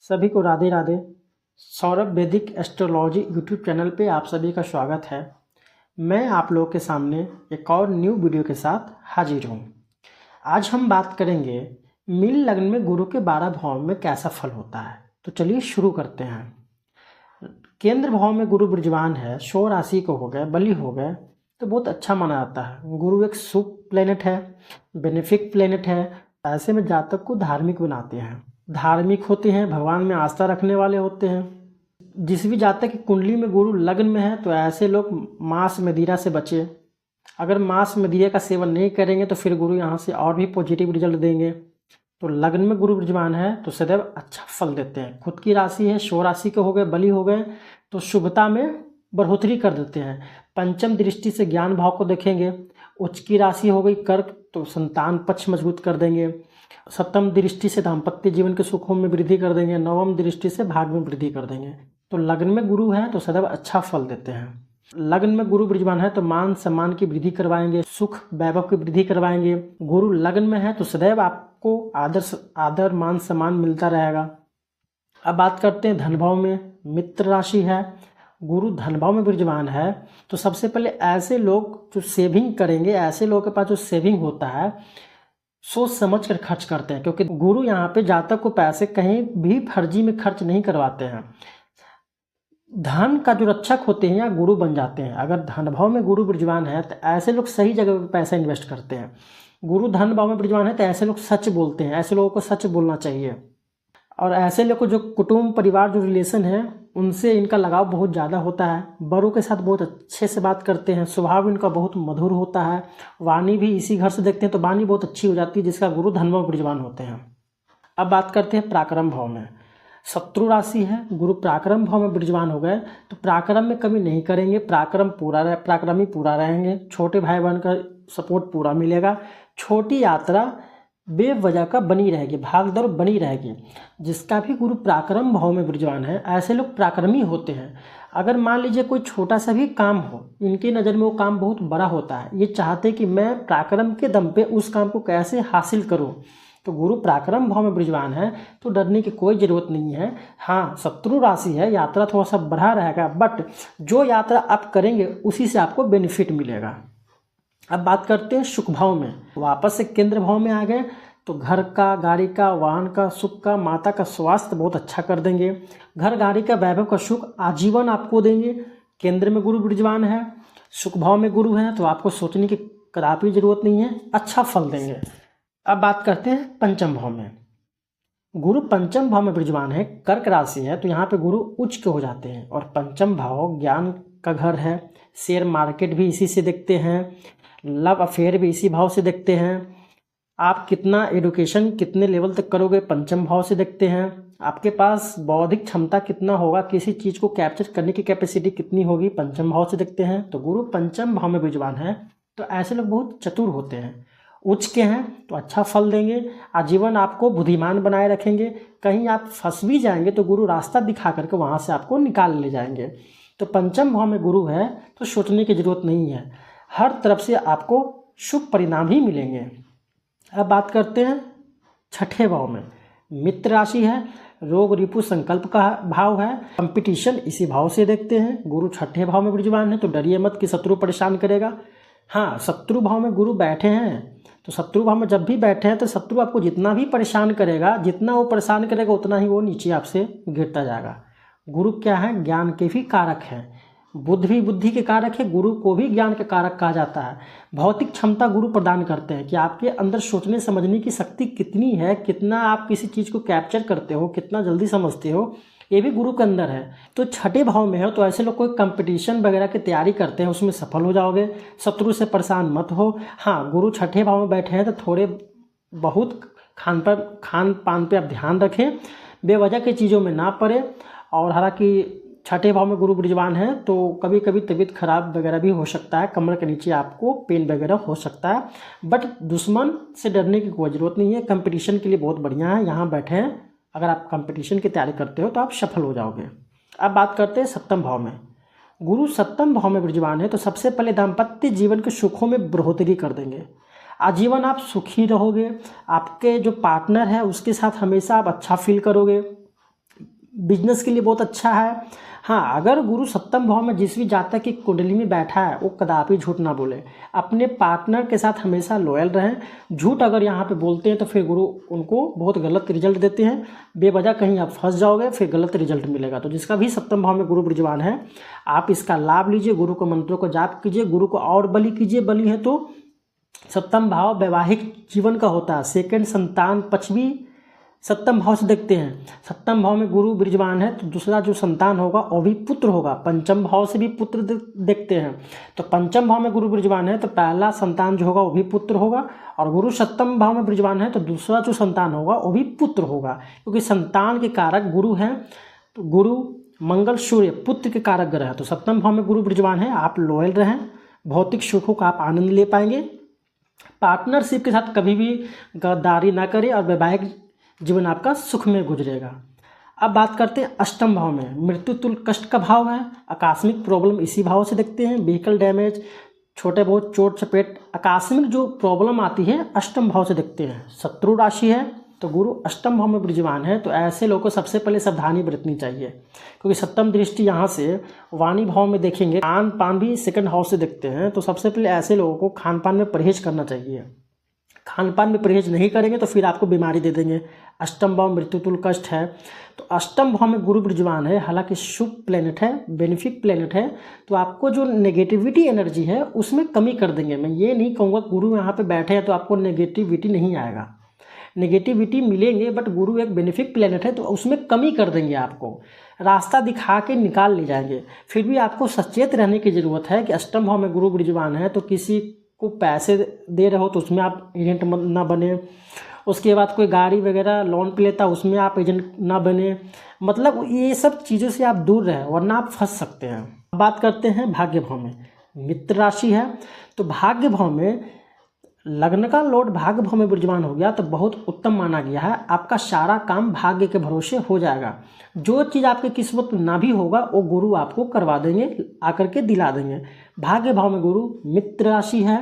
सभी को राधे राधे। सौरभ वैदिक एस्ट्रोलॉजी यूट्यूब चैनल पे आप सभी का स्वागत है। मैं आप लोगों के सामने एक और न्यू वीडियो के साथ हाजिर हूँ। आज हम बात करेंगे मीन लग्न में गुरु के 12 भाव में कैसा फल होता है। तो चलिए शुरू करते हैं। केंद्र भाव में गुरु विराजमान है, शो राशि को हो गए, बलि हो गए, तो बहुत अच्छा माना जाता है। गुरु एक शुभ प्लेनेट है, बेनिफिक प्लेनेट है। ऐसे में जातक को धार्मिक बनाते हैं, धार्मिक होते हैं, भगवान में आस्था रखने वाले होते हैं। जिस भी जातक की कुंडली में गुरु लग्न में है तो ऐसे लोग मांस मदिरा से बचे। अगर मांस मदिरा का सेवन नहीं करेंगे तो फिर गुरु यहाँ से और भी पॉजिटिव रिजल्ट देंगे। तो लग्न में गुरु विराजमान है तो सदैव अच्छा फल देते हैं। खुद की राशि है, शो राशि के हो गए, बलि हो गए, तो शुभता में बढ़ोतरी कर देते हैं। पंचम दृष्टि से ज्ञान भाव को देखेंगे। उच्च की राशि हो गई कर्क, तो संतान पक्ष मजबूत कर देंगे। सप्तम दृष्टि से दाम्पत्य जीवन के सुखों में वृद्धि कर देंगे। नवम दृष्टि से भाग में वृद्धि कर देंगे। तो लग्न में गुरु है तो सदैव अच्छा फल देते हैं। लग्न में गुरु विराजमान है तो मान सम्मान की वृद्धि करवाएंगे, सुख वैभव की वृद्धि करवाएंगे। गुरु लग्न में है तो सदैव आपको आदर मान सम्मान मिलता रहेगा। अब बात करते हैं धन भाव में। मित्र राशि है, गुरु धन भाव में विराजमान है तो सबसे पहले ऐसे लोग जो सेविंग करेंगे, ऐसे लोगों के पास जो सेविंग होता है सोच समझ कर खर्च करते हैं, क्योंकि गुरु यहाँ पे जातक को पैसे कहीं भी फर्जी में खर्च नहीं करवाते हैं। धन का जो रक्षक होते हैं या गुरु बन जाते हैं। अगर धन भाव में गुरु विराजमान है तो ऐसे लोग सही जगह पे पैसा इन्वेस्ट करते हैं। गुरु धन भाव में विराजमान है तो ऐसे लोग सच बोलते हैं, ऐसे लोगों को सच बोलना चाहिए। और ऐसे लोग को जो कुटुंब परिवार जो रिलेशन है उनसे इनका लगाव बहुत ज़्यादा होता है। बड़ों के साथ बहुत अच्छे से बात करते हैं, स्वभाव इनका बहुत मधुर होता है। वाणी भी इसी घर से देखते हैं तो वाणी बहुत अच्छी हो जाती है, जिसका गुरु धन भाव में विराजमान होते हैं। अब बात करते हैं पराक्रम भाव में। शत्रु राशि है, गुरु पराक्रम भाव में विराजमान हो गए तो पराक्रम में कमी नहीं करेंगे, पराक्रमी पूरा रहेंगे। छोटे भाई बहन का सपोर्ट पूरा मिलेगा। छोटी यात्रा बेवजह का बनी रहेगी, भागदौड़ बनी रहेगी। जिसका भी गुरु पराक्रम भाव में विराजमान है ऐसे लोग पराक्रमी होते हैं। अगर मान लीजिए कोई छोटा सा भी काम हो, इनकी नज़र में वो काम बहुत बड़ा होता है। ये चाहते कि मैं पराक्रम के दम पे उस काम को कैसे हासिल करूं। तो गुरु पराक्रम भाव में विराजमान है तो डरने की कोई ज़रूरत नहीं है। हाँ, शत्रु राशि है, यात्रा थोड़ा सा बढ़ा रहेगा, बट जो यात्रा आप करेंगे उसी से आपको बेनिफिट मिलेगा। अब बात करते हैं सुख भाव में। वापस से केंद्र भाव में आ गए तो घर का, गाड़ी का, वाहन का, सुख का, माता का स्वास्थ्य बहुत अच्छा कर देंगे। घर गाड़ी का वैभव का सुख आजीवन आपको देंगे। केंद्र में गुरु विराजमान है, सुख भाव में गुरु है तो आपको सोचने की कदापि जरूरत नहीं है, अच्छा फल देंगे। अब बात करते हैं पंचम भाव में। गुरु पंचम भाव में विराजमान है, कर्क राशि है तो यहाँ पे गुरु उच्च के हो जाते हैं। और पंचम भाव ज्ञान का घर है, शेयर मार्केट भी इसी से देखते हैं, लव अफेयर भी इसी भाव से देखते हैं। आप कितना एडुकेशन कितने लेवल तक करोगे पंचम भाव से देखते हैं। आपके पास बौद्धिक क्षमता कितना होगा, किसी चीज़ को कैप्चर करने की कैपेसिटी कितनी होगी, पंचम भाव से देखते हैं। तो गुरु पंचम भाव में विराजमान है तो ऐसे लोग बहुत चतुर होते हैं। उच्च के हैं तो अच्छा फल देंगे, आजीवन आपको बुद्धिमान बनाए रखेंगे। कहीं आप फंस भी जाएंगे तो गुरु रास्ता दिखा करके वहाँ से आपको निकाल ले जाएंगे। तो पंचम भाव में गुरु है तो सोचने की जरूरत नहीं है, हर तरफ से आपको शुभ परिणाम ही मिलेंगे। अब बात करते हैं छठे भाव में। मित्र राशि है, रोग रिपु संकल्प का भाव है, कंपटीशन इसी भाव से देखते हैं। गुरु छठे भाव में विराजमान है तो डरिए मत कि शत्रु परेशान करेगा। हाँ, शत्रु भाव में गुरु बैठे हैं तो शत्रु भाव में जब भी बैठे हैं तो शत्रु आपको जितना भी परेशान करेगा, जितना वो परेशान करेगा उतना ही वो नीचे आपसे गिरता जाएगा। गुरु क्या है, ज्ञान के भी कारक हैं, बुद्ध भी बुद्धि के कारक है, गुरु को भी ज्ञान के कारक कहा जाता है। भौतिक क्षमता गुरु प्रदान करते हैं कि आपके अंदर सोचने समझने की शक्ति कितनी है, कितना आप किसी चीज़ को कैप्चर करते हो, कितना जल्दी समझते हो, ये भी गुरु के अंदर है। तो छठे भाव में हो तो ऐसे लोग कोई कंपटीशन वगैरह की तैयारी करते हैं, उसमें सफल हो जाओगे। शत्रु से परेशान मत हो। हाँ, गुरु छठे भाव में बैठे हैं तो थोड़े बहुत खान पान पे आप ध्यान रखें, बेवजह की चीज़ों में ना पड़े। और हालांकि छठे भाव में गुरु विराजमान है तो कभी कभी तबीयत खराब वगैरह भी हो सकता है, कमर के नीचे आपको पेन वगैरह हो सकता है, बट दुश्मन से डरने की कोई ज़रूरत नहीं है। कंपटीशन के लिए बहुत बढ़िया है, यहाँ बैठे हैं, अगर आप कंपटीशन की तैयारी करते हो तो आप सफल हो जाओगे। अब बात करते हैं सप्तम भाव में। गुरु सप्तम भाव में विराजमान है तो सबसे पहले दाम्पत्य जीवन के सुखों में बढ़ोतरी कर देंगे। आजीवन आप सुखी रहोगे, आपके जो पार्टनर है उसके साथ हमेशा आप अच्छा फील करोगे। बिजनेस के लिए बहुत अच्छा है। हाँ, अगर गुरु सप्तम भाव में जिस भी जातक की कुंडली में बैठा है वो कदापि झूठ ना बोले, अपने पार्टनर के साथ हमेशा लॉयल रहें। झूठ अगर यहाँ पे बोलते हैं तो फिर गुरु उनको बहुत गलत रिजल्ट देते हैं, बेवजह कहीं आप फंस जाओगे, फिर गलत रिजल्ट मिलेगा। तो जिसका भी सप्तम भाव में गुरु विराजमान है, आप इसका लाभ लीजिए, गुरु के मंत्रों को जाप कीजिए, गुरु को और बलि कीजिए। बलि है तो सप्तम भाव वैवाहिक जीवन का होता है, सेकंड संतान पक्ष भी सप्तम भाव से देखते हैं। सप्तम भाव में गुरु विराजमान है तो दूसरा जो संतान होगा वो भी पुत्र होगा। पंचम भाव से भी पुत्र देखते हैं, तो पंचम भाव में गुरु विराजमान है तो पहला संतान जो होगा वो भी पुत्र होगा, और गुरु सप्तम भाव में विराजमान है तो दूसरा जो संतान होगा वो भी पुत्र होगा, क्योंकि संतान के कारक गुरु हैं। तो गुरु मंगल सूर्य पुत्र के कारक ग्रह है, तो सप्तम भाव में गुरु विराजमान है। आप लॉयल रहें, भौतिक सुखों का आप आनंद ले पाएंगे। पार्टनरशिप के साथ कभी भी गद्दारी ना करें और वैवाहिक जीवन आपका सुख में गुजरेगा। अब बात करते हैं अष्टम भाव में, मृत्यु तुल्य कष्ट का भाव है। आकस्मिक प्रॉब्लम इसी भाव से देखते हैं, व्हीकल डैमेज, छोटे बहुत चोट चपेट, आकस्मिक जो प्रॉब्लम आती है अष्टम भाव से देखते हैं। शत्रु राशि है तो गुरु अष्टम भाव में विराजमान है, तो ऐसे लोगों को सबसे पहले सावधानी बरतनी चाहिए, क्योंकि सप्तम दृष्टि यहाँ से वाणी भाव में देखेंगे। खान पान भी सेकंड हाउस से देखते हैं, तो सबसे पहले ऐसे लोगों को खान पान में परहेज करना चाहिए। खान पान में परहेज नहीं करेंगे तो फिर आपको बीमारी दे देंगे। अष्टम भाव मृत्यु तुल्य कष्ट है, तो अष्टम भाव में गुरु विराजमान है, हालांकि शुभ प्लेनेट है, बेनिफिक प्लेनेट है, तो आपको जो नेगेटिविटी एनर्जी है उसमें कमी कर देंगे। मैं ये नहीं कहूँगा गुरु यहाँ पे बैठे हैं तो आपको नेगेटिविटी नहीं आएगा, नेगेटिविटी मिलेंगे, बट गुरु एक बेनिफिक प्लेनेट है तो उसमें कमी कर देंगे, आपको रास्ता दिखा के निकाल ले जाएंगे। फिर भी आपको सचेत रहने की ज़रूरत है कि अष्टम भाव में गुरु विराजमान है, तो किसी को पैसे दे रहे हो तो उसमें आप एजेंट ना बने। उसके बाद कोई गाड़ी वगैरह लोन पे लेता उसमें आप एजेंट ना बने, मतलब ये सब चीज़ों से आप दूर रहें, वरना आप फंस सकते हैं। बात करते हैं भाग्य भाव में, मित्र राशि है, तो भाग्य भाव में लग्न का लॉर्ड भाग्य भाव में विराजमान हो गया तो बहुत उत्तम माना गया है। आपका सारा काम भाग्य के भरोसे हो जाएगा। जो चीज़ आपकी किस्मत में ना भी होगा वो गुरु आपको करवा देंगे, आकर के दिला देंगे। भाग्य भाव में गुरु मित्र राशि है,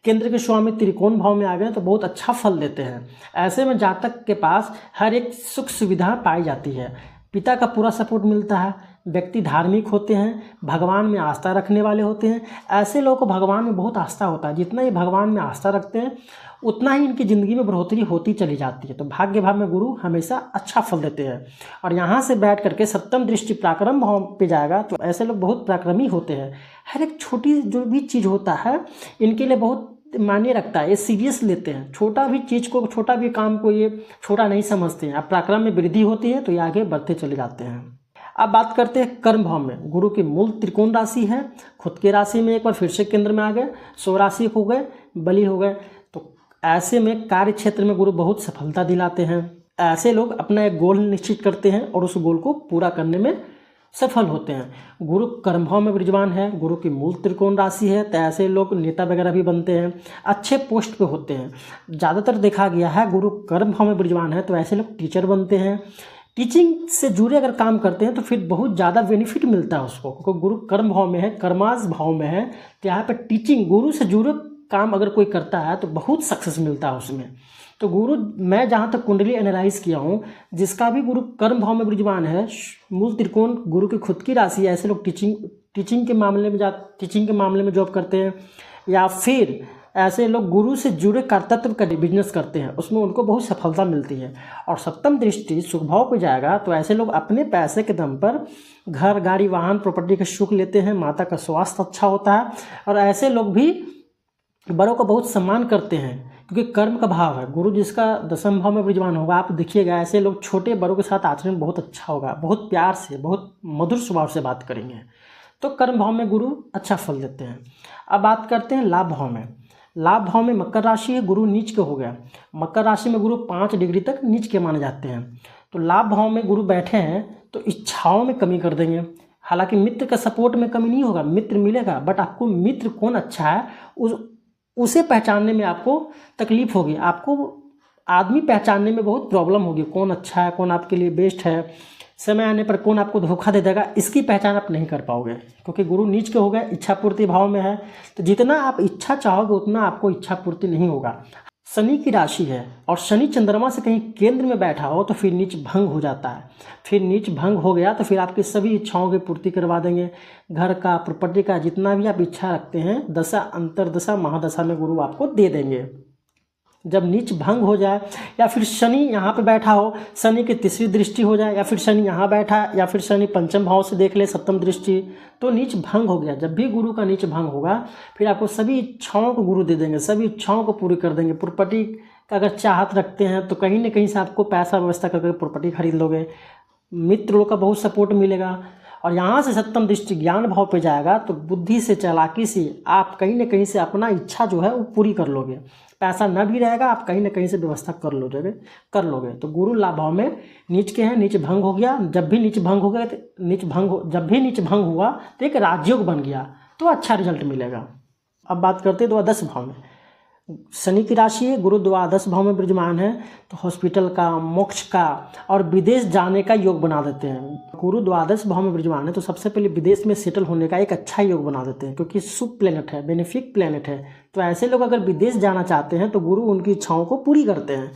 केंद्र के स्वामी त्रिकोण भाव में आ गए तो बहुत अच्छा फल देते हैं। ऐसे में जातक के पास हर एक सुख सुविधा पाई जाती है, पिता का पूरा सपोर्ट मिलता है, व्यक्ति धार्मिक होते हैं, भगवान में आस्था रखने वाले होते हैं। ऐसे लोगों को भगवान में बहुत आस्था होता है, जितना ये भगवान में आस्था रखते हैं उतना ही इनकी ज़िंदगी में बढ़ोतरी होती चली जाती है। तो भाग्य भाव में गुरु हमेशा अच्छा फल देते हैं, और यहाँ से बैठ करके सप्तम दृष्टि पराक्रम भाव पे जाएगा तो ऐसे लोग बहुत पराक्रमी होते हैं। हर एक छोटी जो भी चीज़ होता है इनके लिए बहुत मायने रखता है, ये सीरियस लेते हैं, छोटा भी चीज़ को, छोटा भी काम को ये छोटा नहीं समझते हैं। अब पराक्रम में वृद्धि होती है तो ये आगे बढ़ते चले जाते हैं। अब बात करते हैं कर्म भाव में, गुरु की मूल त्रिकोण राशि है, खुद के राशि में एक बार फिर से केंद्र में आ गए, स्वराशि हो गए, बलि हो गए, तो ऐसे में कार्य क्षेत्र में गुरु बहुत सफलता दिलाते हैं। ऐसे लोग अपना एक गोल निश्चित करते हैं और उस गोल को पूरा करने में सफल होते हैं। गुरु कर्म भाव में विराजमान है, गुरु की मूल त्रिकोण राशि है, तो ऐसे लोग नेता वगैरह भी बनते हैं, अच्छे पोस्ट पे होते हैं। ज़्यादातर देखा गया है गुरु कर्म भाव में विराजमान है तो ऐसे लोग टीचर बनते हैं, टीचिंग से जुड़े अगर काम करते हैं तो फिर बहुत ज़्यादा बेनिफिट मिलता है उसको, क्योंकि गुरु कर्म भाव में है, कर्मास भाव में है, तो यहाँ पर टीचिंग गुरु से जुड़े काम अगर कोई करता है तो बहुत सक्सेस मिलता है उसमें। तो गुरु, मैं जहाँ तक कुंडली एनालाइज किया हूँ, जिसका भी गुरु कर्म भाव में विराजमान है, मूल त्रिकोण गुरु की खुद की राशि है, ऐसे लोग टीचिंग के मामले में जॉब करते हैं, या फिर ऐसे लोग गुरु से जुड़े कर्तव्य का बिजनेस करते हैं, उसमें उनको बहुत सफलता मिलती है। और सप्तम दृष्टि सुख भाव पे जाएगा तो ऐसे लोग अपने पैसे के दम पर घर, गाड़ी, वाहन, प्रॉपर्टी का सुख लेते हैं, माता का स्वास्थ्य अच्छा होता है, और ऐसे लोग भी बड़ों का बहुत सम्मान करते हैं, क्योंकि कर्म का भाव है। गुरु जिसका दसम भाव में विराजमान होगा, आप देखिएगा ऐसे लोग छोटे बड़ों के साथ आचरण बहुत अच्छा होगा, बहुत प्यार से, बहुत मधुर स्वभाव से बात करेंगे। तो कर्म भाव में गुरु अच्छा फल देते हैं। अब बात करते हैं लाभ भाव में। लाभ भाव में मकर राशि है, गुरु नीच के हो गया। मकर राशि में गुरु 5 डिग्री तक नीच के माने जाते हैं। तो लाभ भाव में गुरु बैठे हैं तो इच्छाओं में कमी कर देंगे। हालांकि मित्र का सपोर्ट में कमी नहीं होगा, मित्र मिलेगा, बट आपको मित्र कौन अच्छा है उसे पहचानने में आपको तकलीफ होगी, आपको आदमी पहचानने में बहुत प्रॉब्लम होगी, कौन अच्छा है, कौन आपके लिए बेस्ट है, समय आने पर कौन आपको धोखा दे देगा, इसकी पहचान आप नहीं कर पाओगे, क्योंकि गुरु नीच के हो गए, इच्छा पूर्ति भाव में है। तो जितना आप इच्छा चाहोगे उतना आपको इच्छा पूर्ति नहीं होगा। शनि की राशि है और शनि चंद्रमा से कहीं केंद्र में बैठा हो तो फिर नीच भंग हो जाता है। फिर नीच भंग हो गया तो फिर आपकी सभी इच्छाओं की पूर्ति करवा देंगे। घर का, प्रॉपर्टी का, जितना भी आप इच्छा रखते हैं दशा, अंतरदशा, महादशा में गुरु आपको दे देंगे। जब नीच भंग हो जाए या फिर शनि यहाँ पे बैठा हो, शनि की तीसरी दृष्टि हो जाए, या फिर शनि यहाँ बैठा है, या फिर शनि पंचम भाव से देख ले सप्तम दृष्टि, तो नीच भंग हो गया। जब भी गुरु का नीच भंग होगा फिर आपको सभी इच्छाओं को गुरु दे देंगे, सभी इच्छाओं को पूरी कर देंगे। प्रॉपर्टी का अगर चाहत रखते हैं तो कहीं ना कहीं से आपको पैसा व्यवस्था करके प्रॉपर्टी खरीद लोगे। मित्र लोग का बहुत सपोर्ट मिलेगा। और यहाँ से सप्तम दृष्टि ज्ञान भाव पे जाएगा तो बुद्धि से, चालाकी से आप कहीं ना कहीं से अपना इच्छा जो है वो पूरी कर लोगे। पैसा न भी रहेगा, आप कहीं ना कहीं से व्यवस्था कर लोगे। तो गुरु लाभ भाव में नीच के हैं, नीच भंग हो गया। जब भी नीच भंग हो गया तो जब भी नीच भंग हुआ तो एक राजयोग बन गया, तो अच्छा रिजल्ट मिलेगा। अब बात करते हैं द्वादश भाव में। शनि की राशि है, गुरु द्वादश भाव में विराजमान है, तो हॉस्पिटल का, मोक्ष का और विदेश जाने का योग बना देते हैं। गुरु द्वादश भाव में विराजमान है तो सबसे पहले विदेश में सेटल होने का एक अच्छा योग बना देते हैं, क्योंकि शुभ प्लेनेट है, बेनिफिक प्लेनेट है। तो ऐसे लोग अगर विदेश जाना चाहते हैं तो गुरु उनकी इच्छाओं को पूरी करते हैं।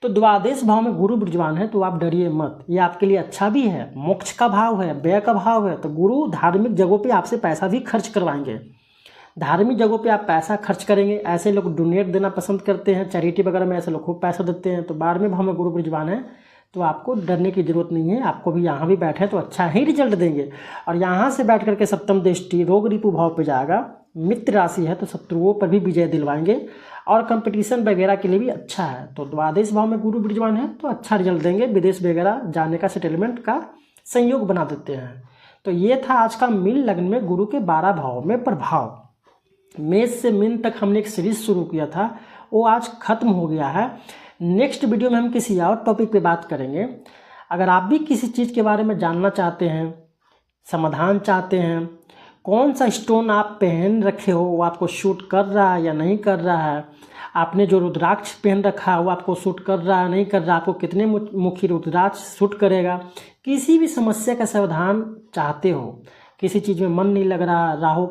तो द्वादश भाव में गुरु विराजमान है तो आप डरिए मत, ये आपके लिए अच्छा भी है। मोक्ष का भाव है, व्यय का भाव है, तो गुरु धार्मिक जगहों पर आपसे पैसा भी खर्च करवाएंगे। धार्मिक जगहों पे आप पैसा खर्च करेंगे। ऐसे लोग डोनेट देना पसंद करते हैं, चैरिटी वगैरह में ऐसे लोग खूब पैसा देते हैं। तो 12वें भाव में गुरु विराजमान है तो आपको डरने की जरूरत नहीं है। आपको भी यहाँ भी बैठे तो अच्छा ही रिजल्ट देंगे। और यहाँ से बैठ करके सप्तम दृष्टि रोग रिपु भाव पे जाएगा। मित्र राशि है तो शत्रुओं पर भी विजय दिलवाएंगे और कंपटीशन वगैरह के लिए भी अच्छा है। तो द्वादश भाव में गुरु विराजमान है तो अच्छा रिजल्ट देंगे। विदेश वगैरह जाने का, सेटलमेंट का संयोग बना देते हैं। तो ये था आज का मीन लग्न में गुरु के 12 भाव में प्रभाव। मेष से मीन तक हमने एक सीरीज शुरू किया था, वो आज खत्म हो गया है। नेक्स्ट वीडियो में हम किसी और टॉपिक पे बात करेंगे। अगर आप भी किसी चीज़ के बारे में जानना चाहते हैं, समाधान चाहते हैं, कौन सा स्टोन आप पहन रखे हो वो आपको शूट कर रहा है या नहीं कर रहा है, आपने जो रुद्राक्ष पहन रखा है वो आपको शूट कर रहा है नहीं कर रहा, आपको कितने मुखी रुद्राक्ष शूट करेगा, किसी भी समस्या का समाधान चाहते हो, किसी चीज़ में मन नहीं लग रहा, राहु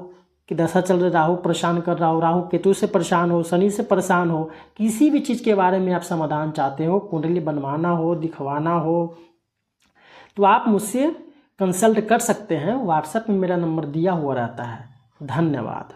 कि दशा चल रहा, राहु परेशान कर रहा हो, राहु केतु से परेशान हो, शनि से परेशान हो, किसी भी चीज़ के बारे में आप समाधान चाहते हो, कुंडली बनवाना हो, दिखवाना हो, तो आप मुझसे कंसल्ट कर सकते हैं। व्हाट्सएप में मेरा नंबर दिया हुआ रहता है। धन्यवाद।